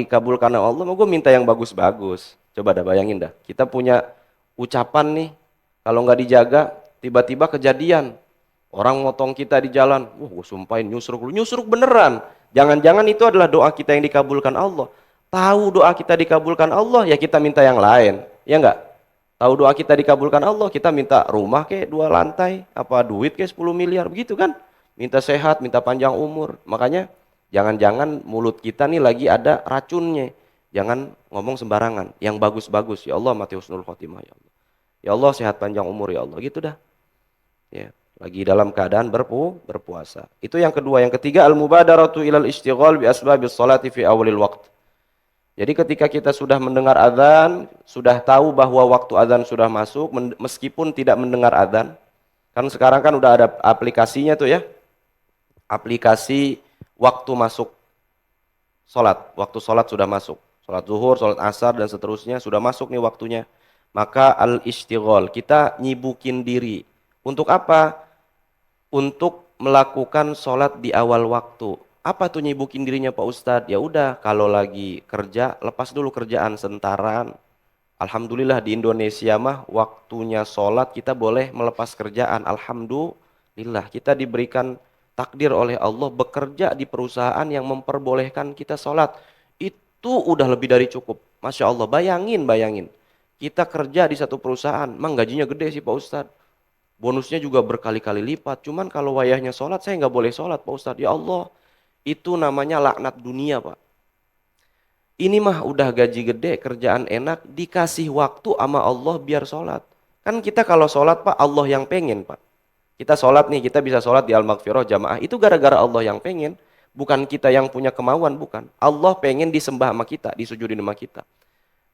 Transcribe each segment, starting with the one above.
dikabulkan oleh Allah, mau gue minta yang bagus-bagus. Coba dah bayangin dah, kita punya ucapan nih, kalau nggak dijaga, tiba-tiba kejadian. Orang motong kita di jalan, wah gue sumpahin nyusruk beneran. Jangan-jangan itu adalah doa kita yang dikabulkan Allah. Tahu doa kita dikabulkan Allah, ya kita minta yang lain. Ya enggak? Tahu doa kita dikabulkan Allah, kita minta rumah kayak 2 lantai, apa duit kayak 10 miliar, begitu kan? Minta sehat, minta panjang umur. Makanya jangan-jangan mulut kita nih lagi ada racunnya. Jangan ngomong sembarangan, yang bagus-bagus. Ya Allah, mati husnul khotimah ya Allah. Ya Allah, sehat panjang umur ya Allah. Gitu dah. Ya, lagi dalam keadaan berpuasa. Itu yang kedua. Yang ketiga, al-mubadaratu ilal istighal bi asbabis salati fi awalil waqt. Jadi ketika kita sudah mendengar azan, sudah tahu bahwa waktu azan sudah masuk, meskipun tidak mendengar azan, kan sekarang kan udah ada aplikasinya tuh ya, aplikasi waktu masuk sholat, waktu sholat sudah masuk, sholat zuhur, sholat asar dan seterusnya sudah masuk nih waktunya. Maka al-istighol, kita nyibukin diri. Untuk apa? Untuk melakukan sholat di awal waktu. Apa tuh nyibukin dirinya Pak Ustadz? Ya udah, kalau lagi kerja, lepas dulu kerjaan sentaran. Alhamdulillah di Indonesia mah waktunya sholat kita boleh melepas kerjaan. Alhamdulillah kita diberikan takdir oleh Allah bekerja di perusahaan yang memperbolehkan kita sholat. Itu udah lebih dari cukup. Masya Allah, bayangin. Kita kerja di satu perusahaan, emang gajinya gede sih Pak Ustadz. Bonusnya juga berkali-kali lipat. Cuman kalau wayahnya sholat, saya nggak boleh sholat Pak Ustadz. Ya Allah, itu namanya laknat dunia Pak. Ini mah udah gaji gede, kerjaan enak, dikasih waktu sama Allah biar sholat. Kan kita kalau sholat Pak, Allah yang pengen Pak. Kita sholat nih, kita bisa sholat di Al-Maghfirah jamaah. Itu gara-gara Allah yang pengen. Bukan kita yang punya kemauan, bukan. Allah pengen disembah sama kita, disujudin sama kita.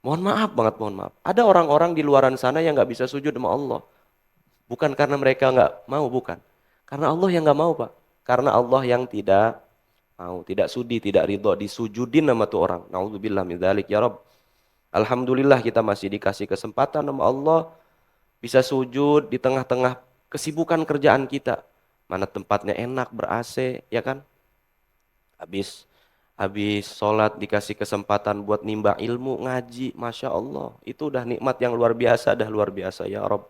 Mohon maaf banget, mohon maaf. Ada orang-orang di luaran sana yang nggak bisa sujud sama Allah. Bukan karena mereka nggak mau, bukan. Karena Allah yang nggak mau Pak. Karena Allah yang tidak mau, tidak sudi, tidak ridho, disujudin sama tuh orang. Nauzubillah min dzalik ya Rabb. Alhamdulillah kita masih dikasih kesempatan sama Allah bisa sujud di tengah-tengah kesibukan kerjaan kita. Mana tempatnya enak, ber-AC, ya kan? Habis sholat dikasih kesempatan buat nimba ilmu, ngaji, Masya Allah. Itu udah nikmat yang luar biasa, dah luar biasa ya Rabb.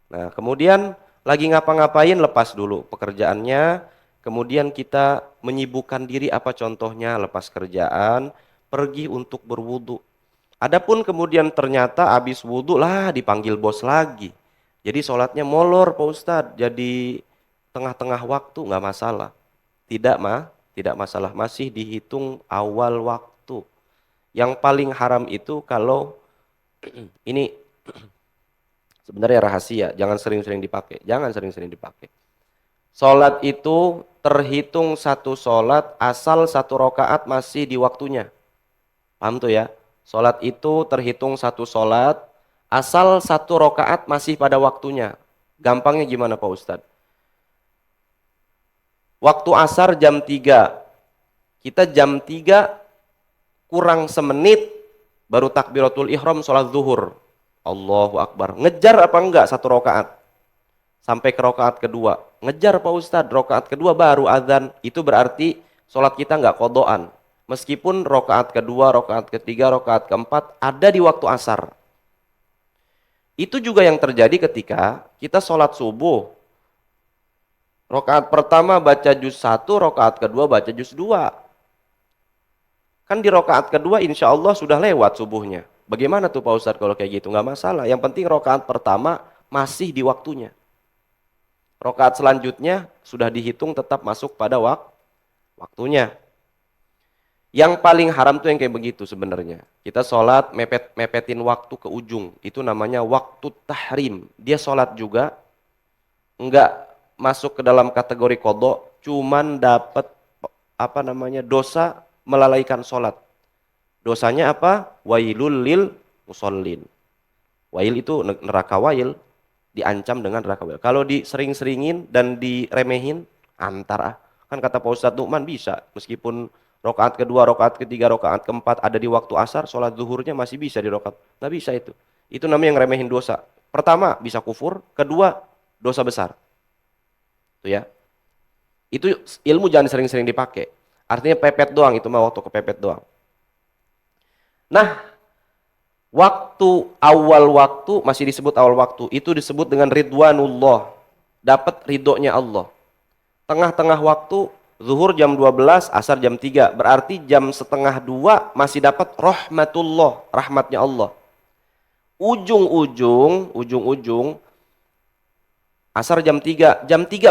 Nah kemudian lagi ngapa-ngapain lepas dulu pekerjaannya. Kemudian kita menyibukkan diri, apa contohnya? Lepas kerjaan, pergi untuk berwudu. Adapun kemudian ternyata habis wudu lah dipanggil bos lagi. Jadi sholatnya molor Pak Ustadz, jadi tengah-tengah waktu nggak masalah. Tidak masalah, masih dihitung awal waktu. Yang paling haram itu kalau ini sebenarnya rahasia, jangan sering-sering dipakai. Jangan sering-sering dipakai. Sholat itu terhitung satu sholat asal 1 rakaat masih di waktunya. Paham tuh ya? Sholat itu terhitung satu sholat asal 1 rakaat masih pada waktunya. Gampangnya gimana Pak Ustadz? Waktu asar jam 3. Kita jam 3 kurang semenit baru takbiratul ihram sholat zuhur. Allahu Akbar. Ngejar apa enggak 1 rakaat? Sampai ke rakaat kedua. Ngejar Pak Ustadz, rakaat kedua baru azan. Itu berarti sholat kita enggak kodoan. Meskipun rakaat kedua, rakaat ketiga, rakaat keempat ada di waktu asar. Itu juga yang terjadi ketika kita sholat subuh. Rakaat pertama baca juz 1, rakaat kedua baca juz 2. Kan di rakaat kedua insya Allah sudah lewat subuhnya. Bagaimana tuh Pak Ustadz kalau kayak gitu? Nggak masalah. Yang penting rakaat pertama masih di waktunya. Rakaat selanjutnya sudah dihitung tetap masuk pada waktunya. Yang paling haram tuh yang kayak begitu sebenarnya. Kita sholat mepetin waktu ke ujung. Itu namanya waktu tahrim. Dia sholat juga enggak masuk ke dalam kategori kodok, cuman dapat dosa melalaikan sholat. Dosanya apa? Wailul lil musallin. Wail itu neraka wail, diancam dengan neraka wail. Kalau disering-seringin dan diremehin, antar. Kan kata Pak Ustadz Nu'man bisa, meskipun rakaat kedua, rakaat ketiga, rakaat keempat ada di waktu asar, sholat zuhurnya masih bisa di rakaat. Nggak bisa itu. Itu namanya yang remehin dosa. Pertama, bisa kufur. Kedua, dosa besar. Itu ya. Itu ilmu jangan sering-sering dipakai. Artinya pepet doang, itu mah waktu kepepet doang. Nah, awal waktu masih disebut awal waktu, itu disebut dengan ridwanullah, dapat ridhonya Allah. Tengah-tengah waktu, zuhur jam 12, asar jam 3, berarti jam setengah 2 masih dapat rahmatullah, rahmatnya Allah. Ujung-ujung asar jam 3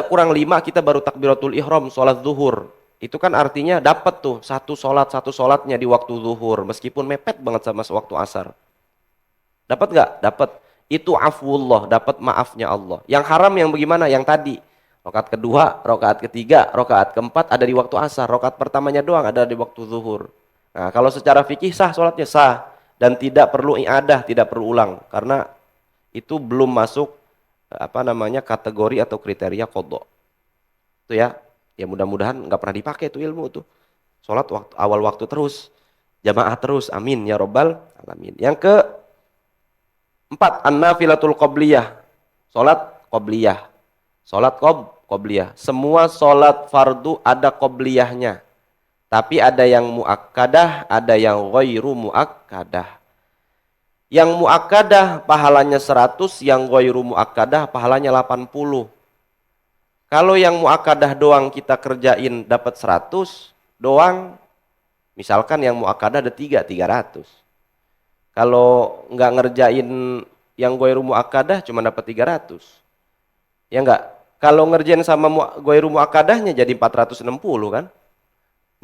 kurang 5 kita baru takbiratul ihram, sholat zuhur. Itu kan artinya dapat tuh satu sholatnya di waktu zuhur, meskipun mepet banget sama waktu asar. Dapat nggak? Dapat. Itu afwullah, dapat maafnya Allah. Yang haram yang bagaimana? Yang tadi. Rakaat kedua, rakaat ketiga, rakaat keempat ada di waktu asar. Rakaat pertamanya doang ada di waktu zuhur. Nah, kalau secara fikih sah sholatnya sah. Dan tidak perlu i'adah, tidak perlu ulang. Karena itu belum masuk kategori atau kriteria qadha. Itu ya. Ya mudah-mudahan nggak pernah dipakai itu ilmu tuh. Sholat awal waktu terus. Jamaah terus. Amin ya robbal alamin. Yang keempat, an-nafilatul qabliyah. Sholat qabliyah. Sholat qabliyah. Semua sholat fardu ada qabliyahnya. Tapi ada yang muakkadah, ada yang ghairu muakkadah. Yang muakkadah pahalanya 100, yang ghairu muakkadah pahalanya 80. Kalau yang muakkadah doang kita kerjain dapat 100 doang, misalkan yang muakkadah ada 300. Kalau nggak ngerjain yang ghairu muakkadah cuma dapat 300. Ya enggak? Kalau ngerjain sama ghairu muakkadahnya jadi 460 kan?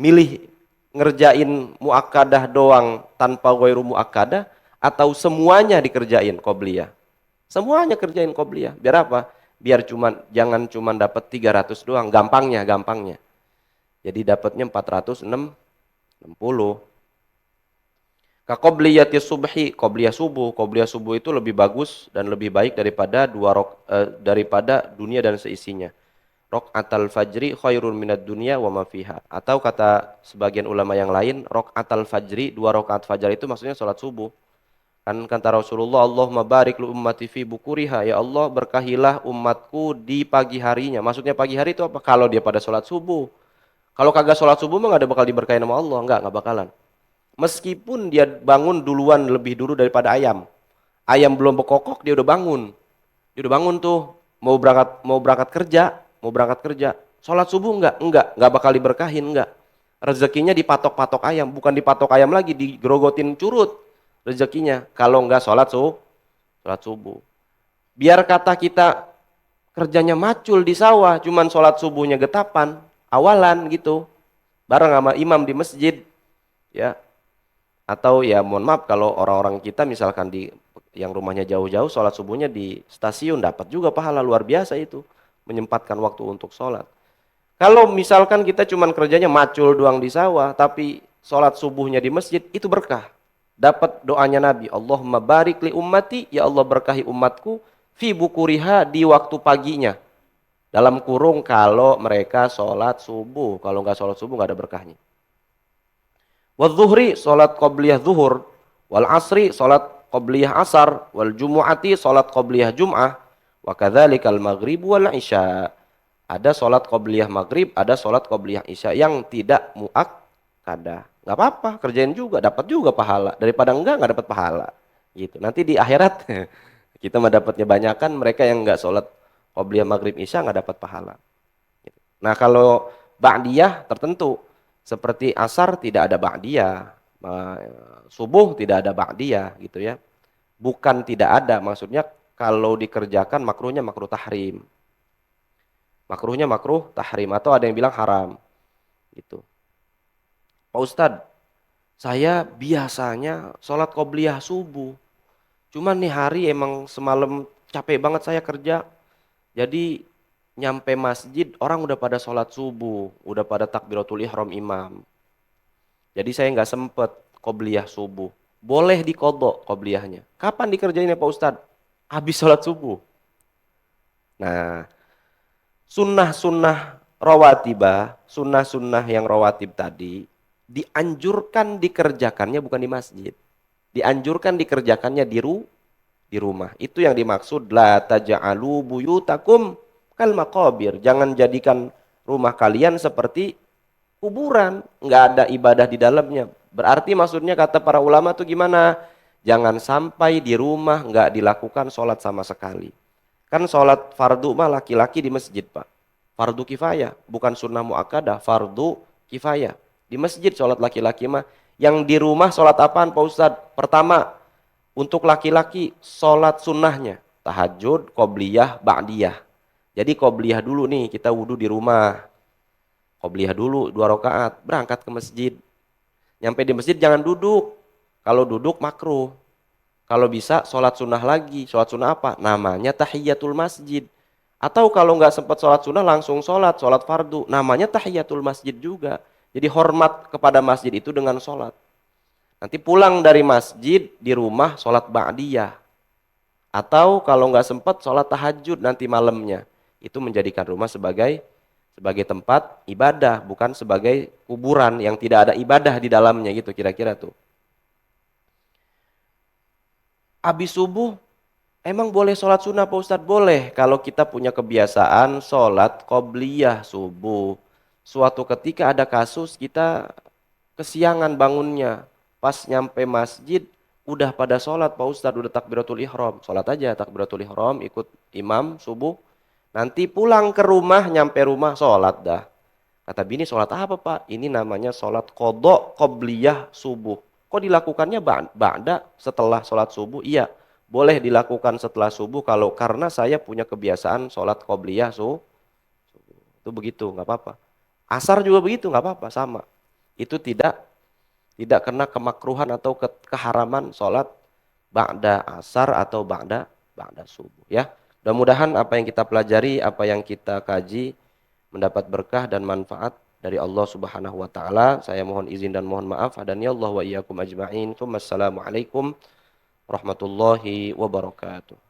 Milih ngerjain muakkadah doang tanpa ghairu muakkadah atau semuanya dikerjain qobliyah? Semuanya kerjain qobliyah. Biar apa? Biar jangan cuma dapat 300 doang, gampangnya. Jadi dapatnya 460. Ka qobliyati subhi, qobliyah subuh. Qobliyah subuh itu lebih bagus dan lebih baik daripada daripada dunia dan seisinya. Raq'atal fajri khairun minad dunya wa ma fiha. Atau kata sebagian ulama yang lain, raq'atal fajri, 2 rakaat fajar itu maksudnya salat subuh. Kan kata Rasulullah, Allahumma barik li ummati fi bukuriha, ya Allah berkahilah umatku di pagi harinya. Maksudnya pagi hari itu apa? Kalau dia pada salat subuh. Kalau kagak salat subuh mah enggak ada bakal diberkahi sama Allah, enggak bakalan. Meskipun dia bangun duluan lebih dulu daripada ayam. Ayam belum berkokok dia udah bangun. Dia udah bangun tuh, mau berangkat kerja. Sholat subuh enggak bakal diberkahin, enggak. Rezekinya dipatok-patok ayam, bukan dipatok ayam lagi, digerogotin curut rezekinya kalau enggak sholat subuh. Biar kata kita kerjanya macul di sawah, cuman sholat subuhnya getapan, awalan gitu, bareng sama imam di masjid, ya. Atau ya mohon maaf kalau orang-orang kita misalkan yang rumahnya jauh-jauh, sholat subuhnya di stasiun, dapat juga pahala luar biasa itu, menyempatkan waktu untuk sholat. Kalau misalkan kita cuman kerjanya macul doang di sawah, tapi sholat subuhnya di masjid, itu berkah. Dapat doanya Nabi, Allahumma barik li ummati, ya Allah berkahi umatku, fi bukuriha, di waktu paginya. Dalam kurung kalau mereka sholat subuh, kalau nggak sholat subuh nggak ada berkahnya. Wal zuhri, sholat qobliyah zuhur, wal asri, sholat qobliyah asar, wal jumu'ati, sholat qobliyah jum'ah, wa kadzalikal maghrib wal isya. Ada sholat qobliyah maghrib, ada sholat qobliyah isya yang tidak muakkadah. Nggak apa-apa, kerjain juga, dapat juga pahala. Daripada nggak dapat pahala. Gitu. Nanti di akhirat kita mah dapatnya banyakan, mereka yang nggak sholat qobliyah maghrib isya nggak dapat pahala. Gitu. Nah kalau ba'diyah tertentu, seperti asar tidak ada ba'diyah, subuh tidak ada ba'diyah gitu ya. Bukan tidak ada, maksudnya kalau dikerjakan makruhnya makruh tahrim. Makruhnya makruh tahrim atau ada yang bilang haram. Gitu. Pak Ustadz, saya biasanya sholat qobliyah subuh. Cuman nih hari emang semalam capek banget saya kerja. Jadi nyampe masjid orang udah pada sholat subuh, udah pada takbiratul ihram imam. Jadi saya nggak sempet qobliyah subuh. Boleh diqodho qobliyahnya. Kapan dikerjainnya Pak Ustadz? Habis sholat subuh. Nah, sunnah-sunnah rawatibah, sunnah-sunnah yang rawatib tadi, dianjurkan dikerjakannya bukan di masjid. Dianjurkan dikerjakannya di rumah. Itu yang dimaksud la taj'alu buyutakum kal maqabir. Jangan jadikan rumah kalian seperti kuburan, nggak ada ibadah di dalamnya, Berarti maksudnya kata para ulama tuh gimana? Jangan sampai di rumah nggak dilakukan sholat sama sekali. Kan sholat fardu mah laki-laki di masjid, Pak. Fardu kifayah, bukan sunnah muakkadah, fardu kifayah. Di masjid sholat laki-laki mah. Yang di rumah sholat apaan Pak Ustadz? Pertama, untuk laki-laki sholat sunnahnya. Tahajud, qobliyah, ba'diyah. Jadi qobliyah dulu nih, kita wudhu di rumah. Qobliyah dulu 2 rakaat, berangkat ke masjid. Nyampe di masjid jangan duduk. Kalau duduk makruh. Kalau bisa sholat sunnah lagi. Sholat sunnah apa? Namanya tahiyatul masjid. Atau kalau nggak sempat sholat sunnah langsung sholat fardu. Namanya tahiyatul masjid juga. Jadi hormat kepada masjid itu dengan sholat. Nanti pulang dari masjid di rumah sholat ba'diyah. Atau kalau nggak sempat sholat tahajud nanti malamnya. Itu menjadikan rumah sebagai tempat ibadah, bukan sebagai kuburan yang tidak ada ibadah di dalamnya gitu kira-kira tuh. Habis subuh, emang boleh sholat sunnah Pak Ustadz? Boleh, kalau kita punya kebiasaan sholat qobliyah subuh. Suatu ketika ada kasus kita kesiangan bangunnya. Pas nyampe masjid, udah pada sholat Pak Ustadz, udah takbiratul ihram. Sholat aja takbiratul ihram, ikut imam subuh. Nanti pulang ke rumah, nyampe rumah sholat dah. Kata bini, sholat apa Pak? Ini namanya sholat qadha qobliyah subuh. Kok dilakukannya ba'da setelah sholat subuh? Iya, boleh dilakukan setelah subuh kalau karena saya punya kebiasaan sholat qobliyah subuh. Itu begitu, nggak apa-apa. Asar juga begitu, nggak apa-apa, sama. Itu tidak kena kemakruhan atau keharaman sholat ba'da asar atau ba'da subuh ya. Mudah-mudahan apa yang kita pelajari, apa yang kita kaji mendapat berkah dan manfaat dari Allah Subhanahu wa taala. Saya mohon izin dan mohon maaf. Hadani Allah wa iyyakum ajma'in. Wassalamualaikum warahmatullahi wabarakatuh.